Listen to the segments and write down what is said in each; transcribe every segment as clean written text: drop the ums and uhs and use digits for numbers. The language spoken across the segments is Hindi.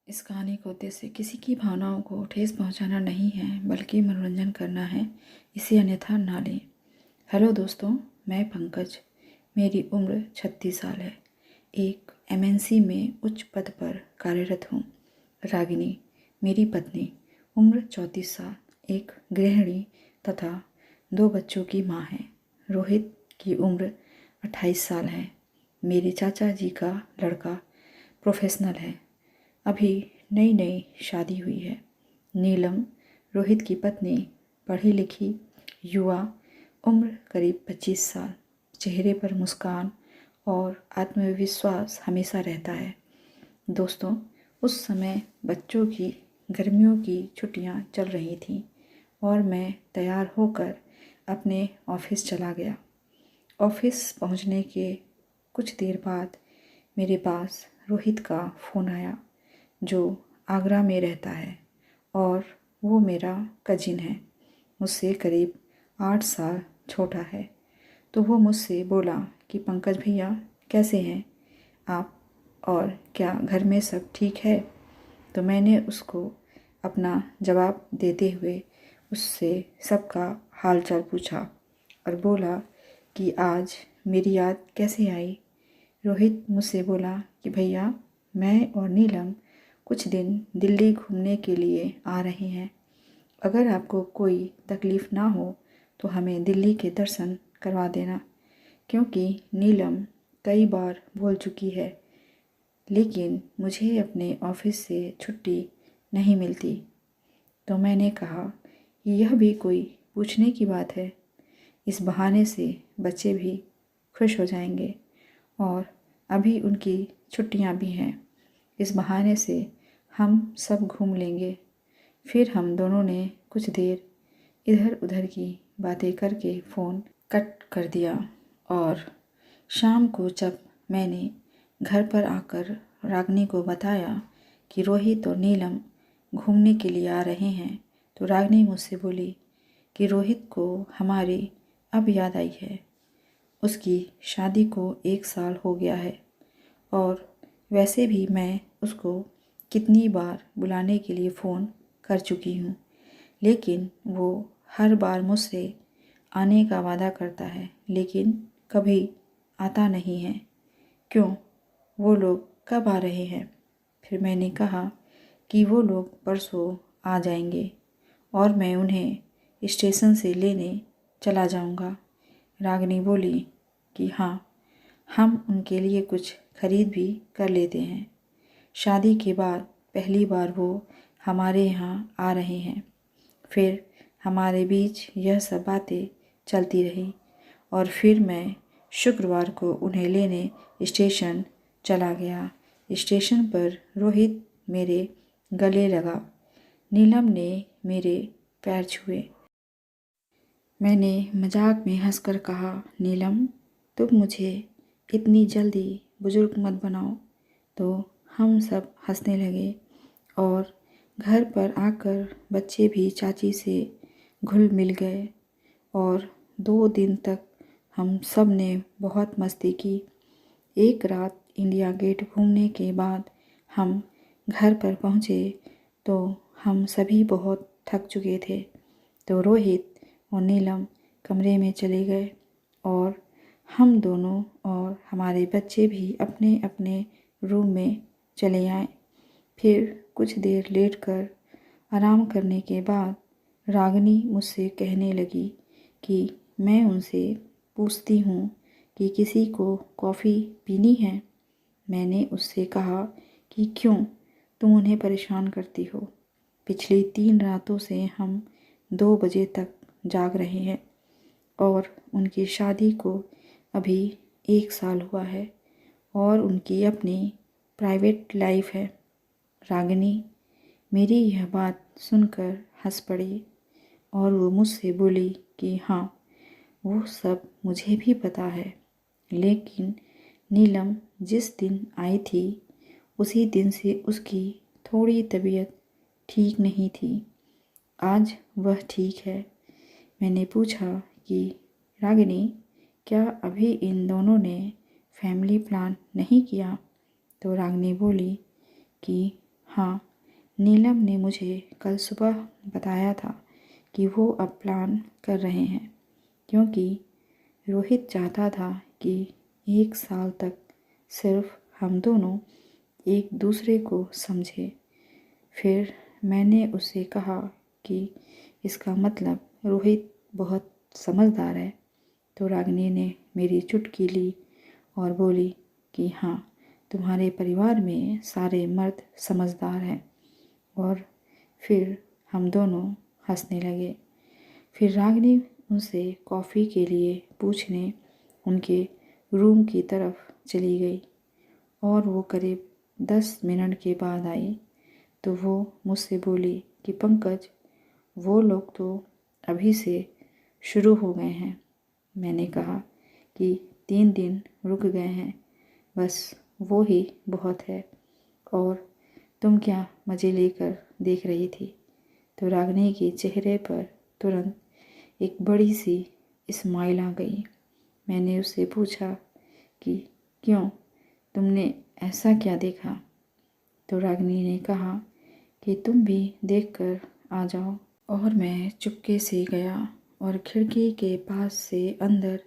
इस कहानी का उद्देश्य किसी की भावनाओं को ठेस पहुंचाना नहीं है, बल्कि मनोरंजन करना है। इसे अन्यथा ना लें। हेलो दोस्तों, मैं पंकज। मेरी उम्र 36 साल है। एक एमएनसी में उच्च पद पर कार्यरत हूँ। रागिनी मेरी पत्नी, उम्र 34 साल, एक गृहिणी तथा 2 बच्चों की माँ है। रोहित की उम्र 28 साल है। मेरे चाचा जी का लड़का प्रोफेशनल है। अभी नई नई शादी हुई है। नीलम रोहित की पत्नी, पढ़ी लिखी युवा, उम्र करीब 25 साल। चेहरे पर मुस्कान और आत्मविश्वास हमेशा रहता है। दोस्तों, उस समय बच्चों की गर्मियों की छुट्टियां चल रही थीं और मैं तैयार होकर अपने ऑफिस चला गया। ऑफिस पहुंचने के कुछ देर बाद मेरे पास रोहित का फ़ोन आया, जो आगरा में रहता है और वो मेरा कजिन है। मुझसे करीब 8 साल छोटा है। तो वो मुझसे बोला कि पंकज भैया, कैसे हैं आप और क्या घर में सब ठीक है। तो मैंने उसको अपना जवाब देते हुए उससे सबका हाल चाल पूछा और बोला कि आज मेरी याद कैसे आई। रोहित मुझसे बोला कि भैया, मैं और नीलम कुछ दिन दिल्ली घूमने के लिए आ रहे हैं। अगर आपको कोई तकलीफ़ ना हो तो हमें दिल्ली के दर्शन करवा देना, क्योंकि नीलम कई बार बोल चुकी है, लेकिन मुझे अपने ऑफिस से छुट्टी नहीं मिलती। तो मैंने कहा कि यह भी कोई पूछने की बात है। इस बहाने से बच्चे भी खुश हो जाएंगे और अभी उनकी छुट्टियां भी हैं। इस बहाने से हम सब घूम लेंगे। फिर हम दोनों ने कुछ देर इधर उधर की बातें करके फ़ोन कट कर दिया और शाम को जब मैंने घर पर आकर रागनी को बताया कि रोहित और नीलम घूमने के लिए आ रहे हैं, तो रागनी मुझसे बोली कि रोहित को हमारी अब याद आई है। उसकी शादी को 1 साल हो गया है और वैसे भी मैं उसको कितनी बार बुलाने के लिए फ़ोन कर चुकी हूँ, लेकिन वो हर बार मुझसे आने का वादा करता है, लेकिन कभी आता नहीं है। क्यों? वो लोग कब आ रहे हैं? फिर मैंने कहा कि वो लोग परसों आ जाएंगे और मैं उन्हें स्टेशन से लेने चला जाऊंगा। रागिनी बोली कि हाँ, हम उनके लिए कुछ खरीद भी कर लेते हैं। शादी के बाद पहली बार वो हमारे यहाँ आ रहे हैं। फिर हमारे बीच यह सब बातें चलती रही और फिर मैं शुक्रवार को उन्हें लेने स्टेशन चला गया। स्टेशन पर रोहित मेरे गले लगा। नीलम ने मेरे पैर छुए। मैंने मजाक में हंसकर कहा, नीलम, तुम मुझे इतनी जल्दी बुजुर्ग मत बनाओ। तो हम सब हंसने लगे और घर पर आकर बच्चे भी चाची से घुल मिल गए और 2 दिन तक हम सब ने बहुत मस्ती की। एक रात इंडिया गेट घूमने के बाद हम घर पर पहुँचे तो हम सभी बहुत थक चुके थे। तो रोहित और नीलम कमरे में चले गए और हम दोनों और हमारे बच्चे भी अपने अपने रूम में चले आए। फिर कुछ देर लेटकर आराम करने के बाद रागिनी मुझसे कहने लगी कि मैं उनसे पूछती हूँ कि किसी को कॉफ़ी पीनी है। मैंने उससे कहा कि क्यों, तुम उन्हें परेशान करती हो। पिछली 3 रातों से हम 2 बजे तक जाग रहे हैं और उनकी शादी को अभी 1 साल हुआ है और उनकी अपनी प्राइवेट लाइफ है। रागिनी मेरी यह बात सुनकर हंस पड़ी और वो मुझसे बोली कि हाँ, वो सब मुझे भी पता है, लेकिन नीलम जिस दिन आई थी उसी दिन से उसकी थोड़ी तबीयत ठीक नहीं थी। आज वह ठीक है। मैंने पूछा कि रागिनी, क्या अभी इन दोनों ने फैमिली प्लान नहीं किया? तो रागिनी बोली कि हाँ, नीलम ने मुझे कल सुबह बताया था कि वो अब प्लान कर रहे हैं, क्योंकि रोहित चाहता था कि 1 साल तक सिर्फ हम दोनों एक दूसरे को समझे। फिर मैंने उससे कहा कि इसका मतलब रोहित बहुत समझदार है। तो रागिनी ने मेरी चुटकी ली और बोली कि हाँ, तुम्हारे परिवार में सारे मर्द समझदार हैं। और फिर हम दोनों हंसने लगे। फिर रागिनी उनसे कॉफ़ी के लिए पूछने उनके रूम की तरफ चली गई और वो करीब 10 मिनट के बाद आई। तो वो मुझसे बोली कि पंकज, वो लोग तो अभी से शुरू हो गए हैं। मैंने कहा कि 3 दिन रुक गए हैं, बस वो ही बहुत है। और तुम क्या मज़े लेकर देख रही थी? तो रागिनी के चेहरे पर तुरंत एक बड़ी सी स्माइल आ गई। मैंने उससे पूछा कि क्यों, तुमने ऐसा क्या देखा? तो रागिनी ने कहा कि तुम भी देखकर आ जाओ। और मैं चुपके से गया और खिड़की के पास से अंदर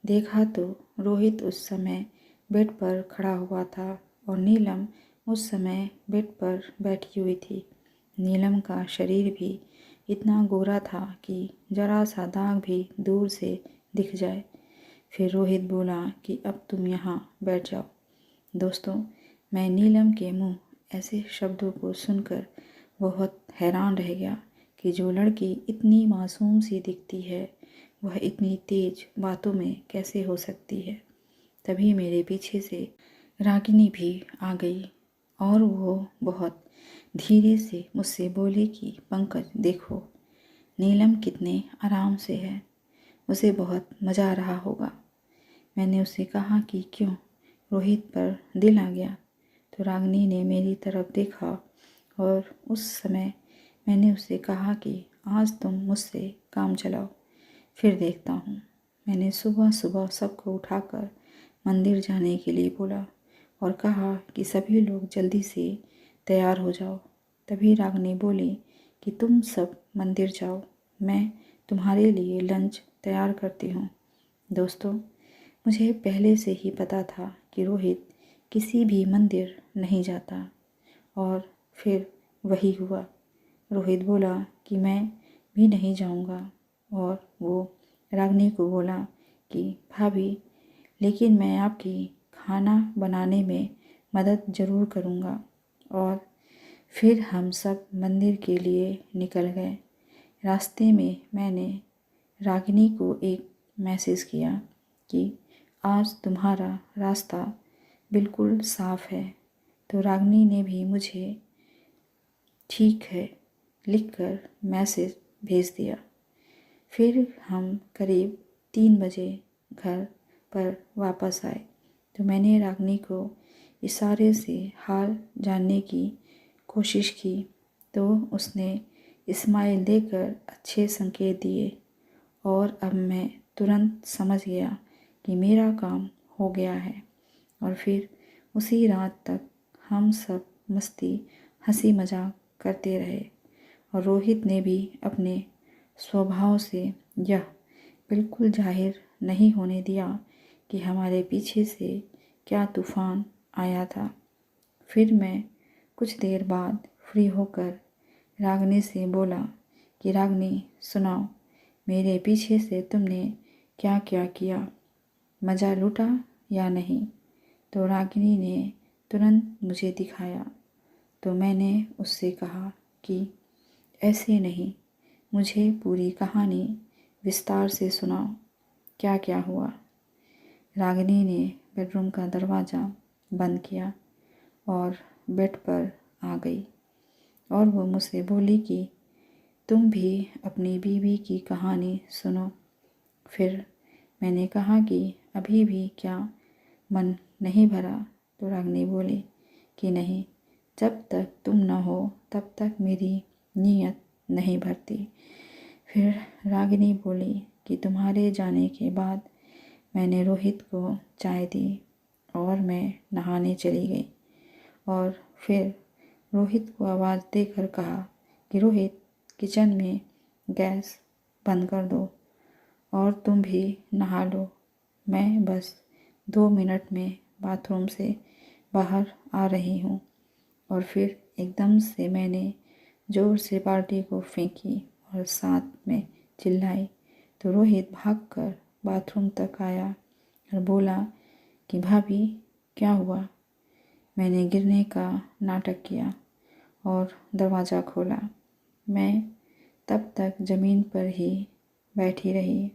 देखा तो रोहित उस समय बेड पर खड़ा हुआ था और नीलम उस समय बेड पर बैठी हुई थी। नीलम का शरीर भी इतना गोरा था कि जरा सा दाग भी दूर से दिख जाए। फिर रोहित बोला कि अब तुम यहाँ बैठ जाओ। दोस्तों, मैं नीलम के मुंह ऐसे शब्दों को सुनकर बहुत हैरान रह गया कि जो लड़की इतनी मासूम सी दिखती है, वह इतनी तेज बातों में कैसे हो सकती है। तभी मेरे पीछे से रागिनी भी आ गई और वो बहुत धीरे से मुझसे बोली कि पंकज देखो, नीलम कितने आराम से है, उसे बहुत मज़ा आ रहा होगा। मैंने उससे कहा कि क्यों, रोहित पर दिल आ गया? तो रागिनी ने मेरी तरफ देखा और उस समय मैंने उससे कहा कि आज तुम मुझसे काम चलाओ, फिर देखता हूँ। मैंने सुबह सुबह सबको उठाकर मंदिर जाने के लिए बोला और कहा कि सभी लोग जल्दी से तैयार हो जाओ। तभी रागिनी बोली कि तुम सब मंदिर जाओ, मैं तुम्हारे लिए लंच तैयार करती हूँ। दोस्तों, मुझे पहले से ही पता था कि रोहित किसी भी मंदिर नहीं जाता और फिर वही हुआ। रोहित बोला कि मैं भी नहीं जाऊंगा और वो रागिनी को बोला कि भाभी, लेकिन मैं आपकी खाना बनाने में मदद ज़रूर करूंगा। और फिर हम सब मंदिर के लिए निकल गए। रास्ते में मैंने रागिनी को एक मैसेज किया कि आज तुम्हारा रास्ता बिल्कुल साफ है। तो रागिनी ने भी मुझे ठीक है लिखकर मैसेज भेज दिया। फिर हम करीब 3 बजे घर पर वापस आए। तो मैंने रागिनी को इशारे से हाल जानने की कोशिश की, तो उसने स्माइल देकर अच्छे संकेत दिए और अब मैं तुरंत समझ गया कि मेरा काम हो गया है। और फिर उसी रात तक हम सब मस्ती हंसी मजाक करते रहे और रोहित ने भी अपने स्वभाव से यह बिल्कुल जाहिर नहीं होने दिया कि हमारे पीछे से क्या तूफान आया था। फिर मैं कुछ देर बाद फ्री होकर रागिनी से बोला कि रागिनी सुनाओ, मेरे पीछे से तुमने क्या क्या किया, मज़ा लूटा या नहीं? तो रागिनी ने तुरंत मुझे दिखाया। तो मैंने उससे कहा कि ऐसे नहीं, मुझे पूरी कहानी विस्तार से सुनाओ, क्या क्या हुआ। रागिनी ने बेडरूम का दरवाज़ा बंद किया और बेड पर आ गई और वो मुझसे बोली कि तुम भी अपनी बीवी की कहानी सुनो। फिर मैंने कहा कि अभी भी क्या मन नहीं भरा? तो रागिनी बोली कि नहीं, जब तक तुम न हो तब तक मेरी नीयत नहीं भरती। फिर रागिनी बोली कि तुम्हारे जाने के बाद मैंने रोहित को चाय दी और मैं नहाने चली गई और फिर रोहित को आवाज़ देकर कहा कि रोहित, किचन में गैस बंद कर दो और तुम भी नहा लो। मैं बस 2 मिनट में बाथरूम से बाहर आ रही हूँ। और फिर एकदम से मैंने ज़ोर से बाल्टी को फेंकी और साथ में चिल्लाई तो रोहित भागकर बाथरूम तक आया और बोला कि भाभी क्या हुआ। मैंने गिरने का नाटक किया और दरवाज़ा खोला। मैं तब तक ज़मीन पर ही बैठी रही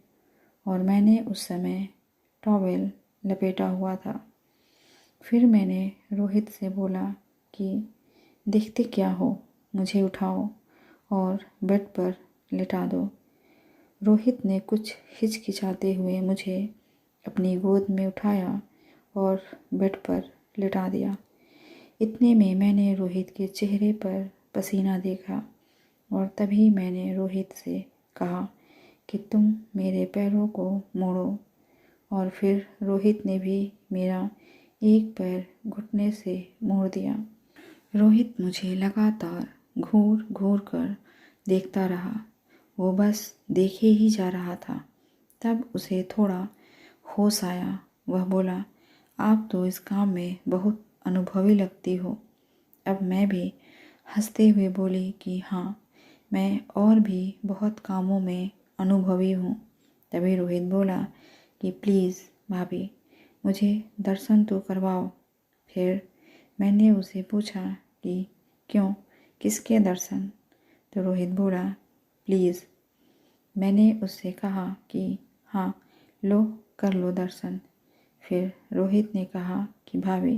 और मैंने उस समय टॉवेल लपेटा हुआ था। फिर मैंने रोहित से बोला कि देखते क्या हो, मुझे उठाओ और बेड पर लिटा दो। रोहित ने कुछ हिचकिचाते हुए मुझे अपनी गोद में उठाया और बेड पर लिटा दिया। इतने में मैंने रोहित के चेहरे पर पसीना देखा और तभी मैंने रोहित से कहा कि तुम मेरे पैरों को मोड़ो। और फिर रोहित ने भी मेरा एक पैर घुटने से मोड़ दिया। रोहित मुझे लगातार घूर घूर कर देखता रहा। वो बस देखे ही जा रहा था। तब उसे थोड़ा होश आया। वह बोला, आप तो इस काम में बहुत अनुभवी लगती हो। अब मैं भी हंसते हुए बोली कि हाँ, मैं और भी बहुत कामों में अनुभवी हूँ। तभी रोहित बोला कि प्लीज़ भाभी, मुझे दर्शन तो करवाओ। फिर मैंने उसे पूछा कि क्यों, किसके दर्शन? तो रोहित बोला प्लीज़। मैंने उससे कहा कि हाँ, लो कर लो दर्शन। फिर रोहित ने कहा कि भाभी,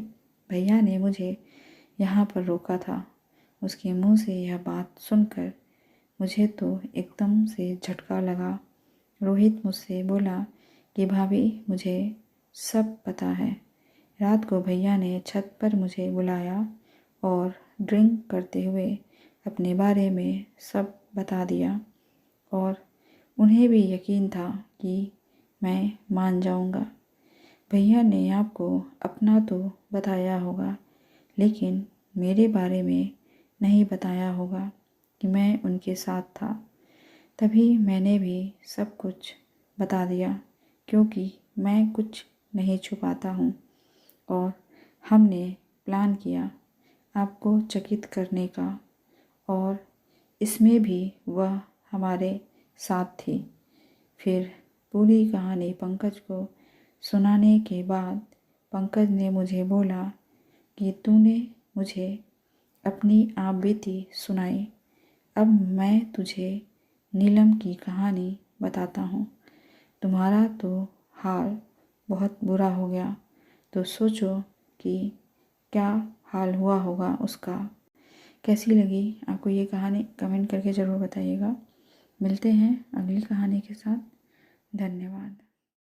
भैया ने मुझे यहाँ पर रोका था। उसके मुंह से यह बात सुनकर मुझे तो एकदम से झटका लगा। रोहित मुझसे बोला कि भाभी, मुझे सब पता है। रात को भैया ने छत पर मुझे बुलाया और ड्रिंक करते हुए अपने बारे में सब बता दिया और उन्हें भी यकीन था कि मैं मान जाऊंगा। भैया ने आपको अपना तो बताया होगा, लेकिन मेरे बारे में नहीं बताया होगा कि मैं उनके साथ था। तभी मैंने भी सब कुछ बता दिया, क्योंकि मैं कुछ नहीं छुपाता हूँ। और हमने प्लान किया आपको चकित करने का, और इसमें भी वह हमारे साथ थी। फिर पूरी कहानी पंकज को सुनाने के बाद पंकज ने मुझे बोला कि तूने मुझे अपनी आप बीती सुनाई, अब मैं तुझे नीलम की कहानी बताता हूँ। तुम्हारा तो हाल बहुत बुरा हो गया, तो सोचो कि क्या हाल हुआ होगा उसका। कैसी लगी आपको ये कहानी, कमेंट करके ज़रूर बताइएगा। मिलते हैं अगली कहानी के साथ। धन्यवाद।